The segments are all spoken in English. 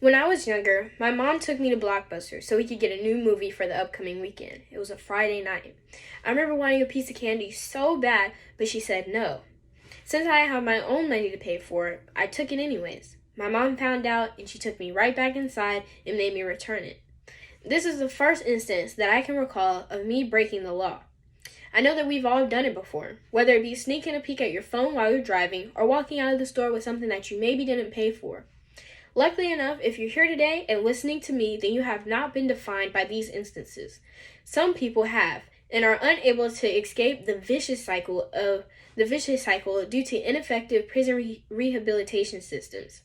When I was younger, my mom took me to Blockbuster so we could get a new movie for the upcoming weekend. It was a Friday night. I remember wanting a piece of candy so bad, but she said no. Since I have my own money to pay for it, I took it anyways. My mom found out and she took me right back inside and made me return it. This is the first instance that I can recall of me breaking the law. I know that we've all done it before, whether it be sneaking a peek at your phone while you're driving or walking out of the store with something that you maybe didn't pay for. Luckily enough, if you're here today and listening to me, then you have not been defined by these instances. Some people have and are unable to escape the vicious cycle due to ineffective prison rehabilitation systems.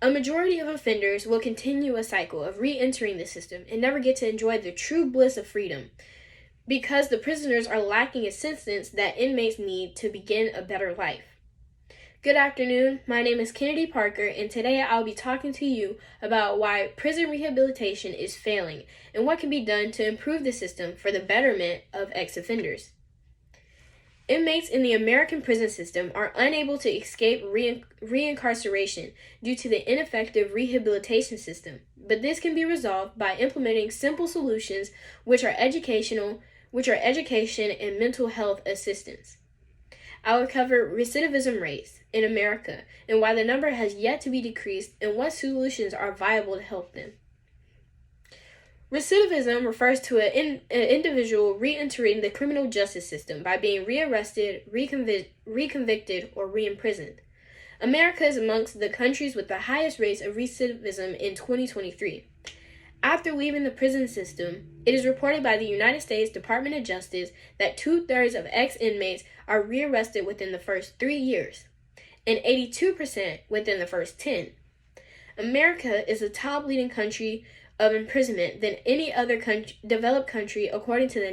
A majority of offenders will continue a cycle of re-entering the system and never get to enjoy the true bliss of freedom because the prisoners are lacking assistance that inmates need to begin a better life. Good afternoon, my name is Kennedy Parker, and today I'll be talking to you about why prison rehabilitation is failing and what can be done to improve the system for the betterment of ex-offenders. Inmates in the American prison system are unable to escape reincarceration due to the ineffective rehabilitation system, but this can be resolved by implementing simple solutions which are education and mental health assistance. I will cover recidivism rates in America and why the number has yet to be decreased and what solutions are viable to help them. Recidivism refers to an individual re-entering the criminal justice system by being rearrested, reconvicted, or re-imprisoned. America is amongst the countries with the highest rates of recidivism in 2023. After leaving the prison system, it is reported by the United States Department of Justice that 2/3 of ex-inmates are rearrested within the first 3 years, and 82% within the first 10. America is the top leading country of imprisonment than any other developed country according to the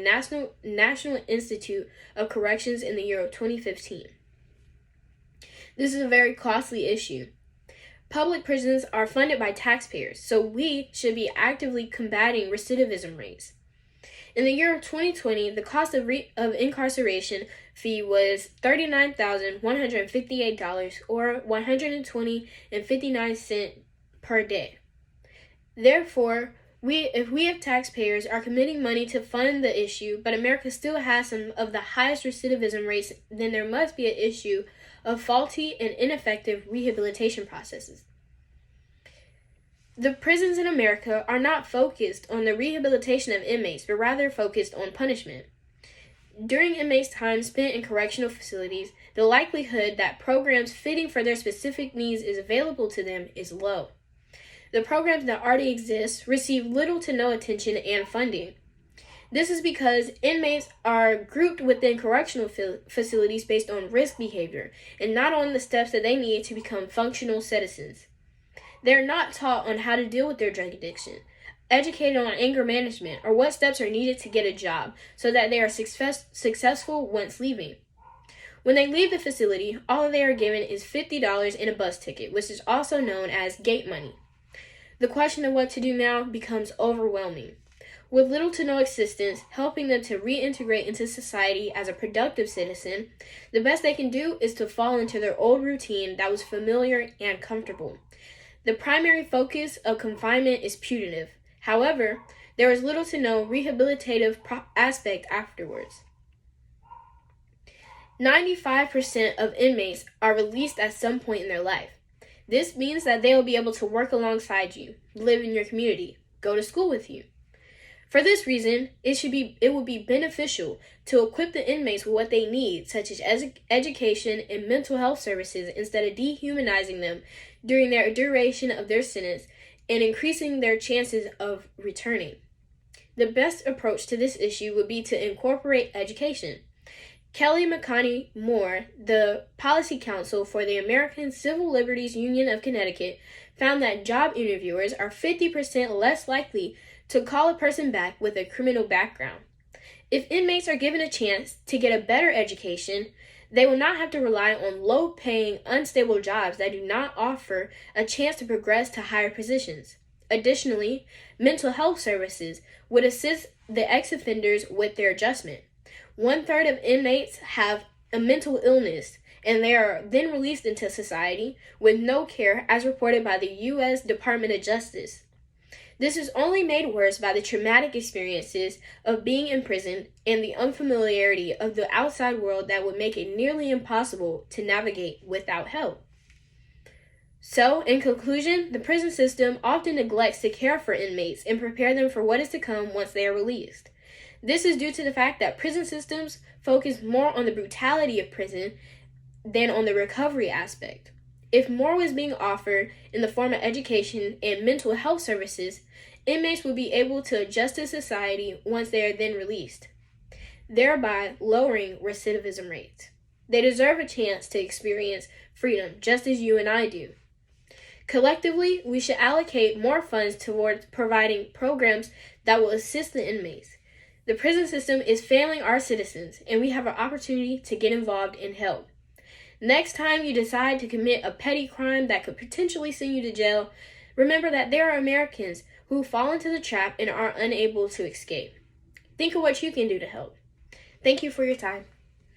National Institute of Corrections in the year of 2015. This is a very costly issue. Public prisons are funded by taxpayers, so we should be actively combating recidivism rates. In the year of 2020, the cost of incarceration fee was $39,158 or $120.59 per day. Therefore, if we as taxpayers are committing money to fund the issue, but America still has some of the highest recidivism rates, then there must be an issue of faulty and ineffective rehabilitation processes. The prisons in America are not focused on the rehabilitation of inmates, but rather focused on punishment. During inmates' time spent in correctional facilities, the likelihood that programs fitting for their specific needs is available to them is low. The programs that already exist receive little to no attention and funding. This is because inmates are grouped within correctional facilities based on risk behavior and not on the steps that they need to become functional citizens. They are not taught on how to deal with their drug addiction, educated on anger management, or what steps are needed to get a job so that they are successful once leaving. When they leave the facility, all they are given is $50 in a bus ticket, which is also known as gate money. The question of what to do now becomes overwhelming. With little to no assistance helping them to reintegrate into society as a productive citizen, the best they can do is to fall into their old routine that was familiar and comfortable. The primary focus of confinement is punitive. However, there is little to no rehabilitative aspect afterwards. 95% of inmates are released at some point in their life. This means that they will be able to work alongside you, live in your community, go to school with you. For this reason, it would be beneficial to equip the inmates with what they need, such as education and mental health services, instead of dehumanizing them during their duration of their sentence and increasing their chances of returning. The best approach to this issue would be to incorporate education. Kelly McConney Moore, the Policy Counsel for the American Civil Liberties Union of Connecticut, found that job interviewers are 50% less likely to call a person back with a criminal background. If inmates are given a chance to get a better education, they will not have to rely on low-paying, unstable jobs that do not offer a chance to progress to higher positions. Additionally, mental health services would assist the ex-offenders with their adjustment. 1/3 of inmates have a mental illness, and they are then released into society with no care, as reported by the U.S. Department of Justice. This is only made worse by the traumatic experiences of being imprisoned and the unfamiliarity of the outside world that would make it nearly impossible to navigate without help. So, in conclusion, the prison system often neglects to care for inmates and prepare them for what is to come once they are released. This is due to the fact that prison systems focus more on the brutality of prison than on the recovery aspect. If more was being offered in the form of education and mental health services, inmates would be able to adjust to society once they are then released, thereby lowering recidivism rates. They deserve a chance to experience freedom just as you and I do. Collectively, we should allocate more funds towards providing programs that will assist the inmates. The prison system is failing our citizens, and we have an opportunity to get involved and help. Next time you decide to commit a petty crime that could potentially send you to jail, remember that there are Americans who fall into the trap and are unable to escape. Think of what you can do to help. Thank you for your time.